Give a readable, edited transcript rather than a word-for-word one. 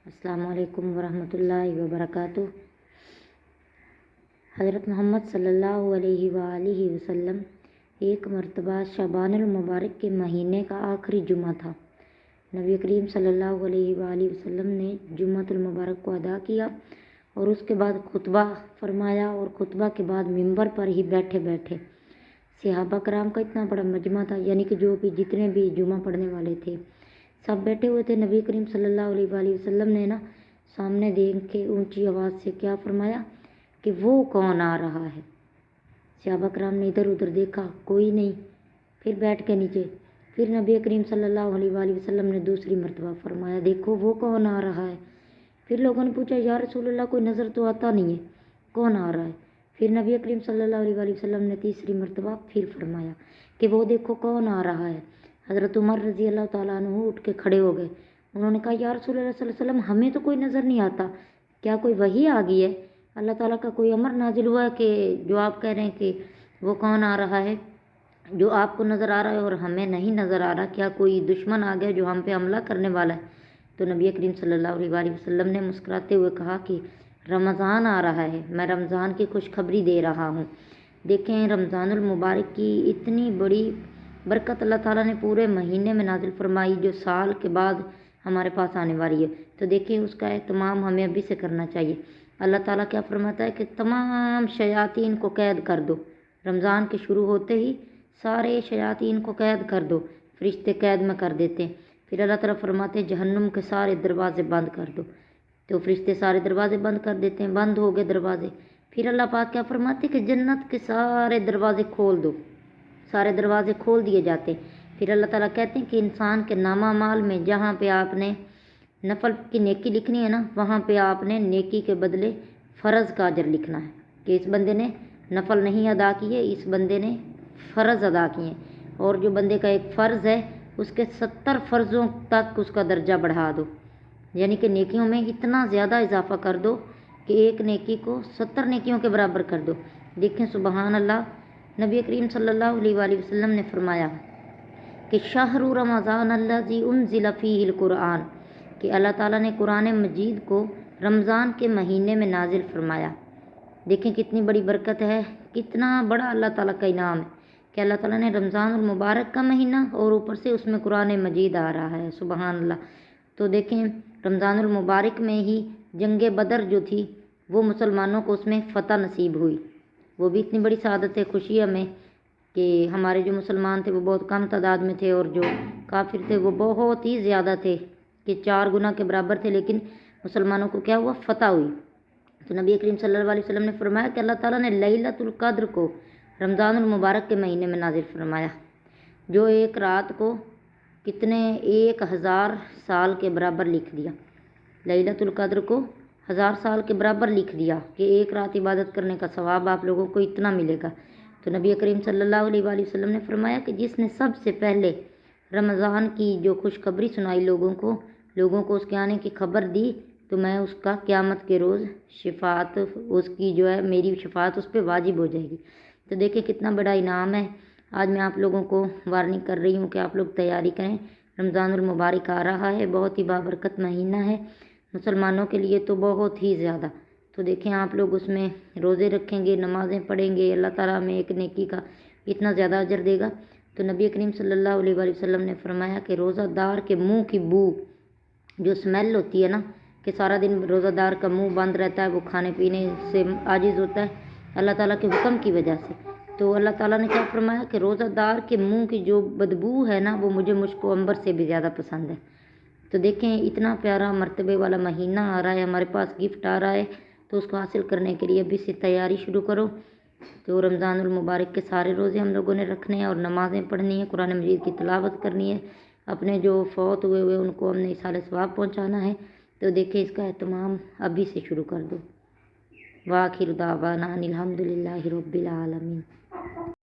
अस्सलाम वालेकुम वरहमतुल्लाहि वबरकातुह। हज़रत मोहम्मद सल्लल्लाहु अलैहि वसल्लम एक मरतबा शबानुल मुबारक के महीने का आखिरी जुमा था। नबी करीम सल्लल्लाहु अलैहि वसल्लम ने जुम्मतुल मुबारक को अदा किया और उसके बाद खुतबा फरमाया और खुतबा के बाद मिंबर पर ही बैठे बैठे सहाबा कराम का इतना बड़ा मजमा था, यानी कि जो भी जितने भी जुमा पढ़ने वाले थे सब बैठे हुए थे। नबी करीम सल्लल्लाहु अलैहि वसल्लम ने ना सामने देख के ऊंची आवाज़ से क्या फरमाया कि वो कौन आ रहा है। सहाबा कराम ने इधर उधर देखा, कोई नहीं। फिर बैठ के नीचे फिर नबी करीम सल्लल्लाहु अलैहि वसल्लम ने दूसरी मरतबा फरमाया, देखो वो कौन आ रहा है। फिर लोगों ने पूछा, या रसूलल्लाह कोई नज़र तो आता नहीं है, कौन आ रहा है। फिर नबी करीम सल्लल्लाहु अलैहि वसल्लम ने तीसरी मरतबा फिर फरमाया कि वो देखो कौन आ रहा है। हज़रत उमर रज़ी अल्लाह तआला अन्हु उठ के खड़े हो गए। उन्होंने कहा, या रसूलल्लाह सल्लल्लाहु अलैहि वसल्लम हमें तो कोई नज़र नहीं आता, क्या कोई वही आ गई है? अल्लाह ताला का कोई अमर नाजिल हुआ है कि जो आप कह रहे हैं कि वो कौन आ रहा है, जो आपको नज़र आ रहा है और हमें नहीं नज़र आ रहा, क्या कोई दुश्मन आ गया जो हम पे हमला करने वाला है? तो नबी करीम सल्लल्लाहु अलैहि वसल्लम ने मुस्कुराते हुए कहा कि रमज़ान आ रहा है, मैं रमज़ान की खुशखबरी दे रहा हूँ। देखें, रमज़ानुल मुबारक की इतनी बड़ी बरकत अल्लाह ताला ने पूरे महीने में नाजिल फरमाई जो साल के बाद हमारे पास आने वाली है। तो देखिए उसका एहतमाम हमें अभी से करना चाहिए। अल्लाह ताला क्या फरमाता है कि तमाम शयातीन को कैद कर दो। रमज़ान के शुरू होते ही सारे शयातीन को कैद कर दो, फरिश्ते कैद में कर देते हैं। फिर अल्लाह ताला फरमाते हैं जहन्नुम के सारे दरवाजे बंद कर दो, तो फरिश्ते सारे दरवाजे बंद कर देते हैं, बंद हो गए दरवाजे। फिर अल्लाह पाक क्या फरमाते कि जन्नत के सारे दरवाजे खोल दो, सारे दरवाजे खोल दिए जाते। फिर अल्लाह ताला कहते हैं कि इंसान के नामा माल में जहाँ पे आपने नफल की नेकी लिखनी है ना, वहाँ पे आपने नेकी के बदले फ़र्ज़ का अजर लिखना है कि इस बंदे ने नफल नहीं अदा किए, इस बंदे ने फ़र्ज़ अदा किए। और जो बंदे का एक फ़र्ज़ है उसके 70 फ़र्ज़ों तक उसका दर्जा बढ़ा दो, यानी कि नेकियों में इतना ज़्यादा इजाफ़ा कर दो कि एक नेकी को 70 नेकियों के बराबर कर दो। देखें सुबहान अल्लाह, नबी करीम सल्लल्लाहु अलैहि वसल्लम ने फरमाया कि शहरु रमज़ान अल्लज़ी उन्ज़िला फ़ीहिल कुरआन, कि अल्लाह ताला ने कुरान मजीद को रमज़ान के महीने में नाजिल फरमाया। देखें कितनी बड़ी बरकत है, कितना बड़ा अल्लाह ताला का इनाम है कि अल्लाह ताला ने रमज़ानुल मुबारक का महीना और ऊपर से उसमें कुरान मजीद आ रहा है। सुबहान अल्लाह। तो देखें रमज़ानुल मुबारक में ही जंग बदर जो थी वो मुसलमानों को उसमें फ़तह नसीब हुई। वो भी इतनी बड़ी सआदत है, खुशी हमें कि हमारे जो मुसलमान थे वो बहुत कम तादाद में थे और जो काफिर थे वो बहुत ही ज़्यादा थे कि 4 गुना के बराबर थे, लेकिन मुसलमानों को क्या हुआ, फ़तह हुई। तो नबी करीम सल्लल्लाहु अलैहि वसल्लम ने फरमाया कि अल्लाह ताला ने लैलतुल क़द्र को रमज़ानुल मुबारक के महीने में नाजिल फरमाया, जो एक रात को कितने 1000 साल के बराबर लिख दिया। लैलतुल क़द्र को 1000 साल के बराबर लिख दिया कि एक रात इबादत करने का सवाब आप लोगों को इतना मिलेगा। तो नबी करीम सल्लल्लाहु अलैहि वसल्लम ने फरमाया कि जिसने सबसे पहले रमज़ान की जो खुशखबरी सुनाई लोगों को उसके आने की खबर दी, तो मैं उसका क़यामत के रोज़ शफ़ाअत उसकी जो है मेरी शफ़ाअत उस पर वाजिब हो जाएगी। तो देखिए कितना बड़ा इनाम है। आज मैं आप लोगों को वार्निंग कर रही हूँ कि आप लोग तैयारी करें, रमज़ानुल मुबारक आ रहा है, बहुत ही बाबरकत महीना है मुसलमानों के लिए तो बहुत ही ज़्यादा। तो देखें आप लोग उसमें रोज़े रखेंगे, नमाज़ें पढ़ेंगे, अल्लाह ताला हमें एक नेकी का इतना ज़्यादा अजर देगा। तो नबी करीम सल्लल्लाहु अलैहि वसल्लम ने फरमाया कि रोज़ादार के मुंह की बू जो स्मेल होती है ना, कि सारा दिन रोज़ादार का मुंह बंद रहता है, वो खाने पीने से आजिज़ होता है अल्लाह ताला के हुक्म की वजह से। तो अल्लाह ताला ने क्या फरमाया कि रोज़ादार के मुँह की जो बदबू है ना वो मुझे मुश्को अंबर से भी ज़्यादा पसंद है। तो देखें इतना प्यारा मर्तबे वाला महीना आ रहा है, हमारे पास गिफ्ट आ रहा है, तो उसको हासिल करने के लिए अभी से तैयारी शुरू करो। तो रमज़ानुल मुबारक के सारे रोज़े हम लोगों ने रखने हैं और नमाज़ें पढ़नी है, कुरान मजीद की तिलावत करनी है, अपने जो फौत हुए उनको हमने इसाले सवाब पहुँचाना है। तो देखिए इसका एहतमाम अभी से शुरू कर दो। वाखिर दावाना अनिल हम्दुलिल्लाहि रब्बिल आलमीन।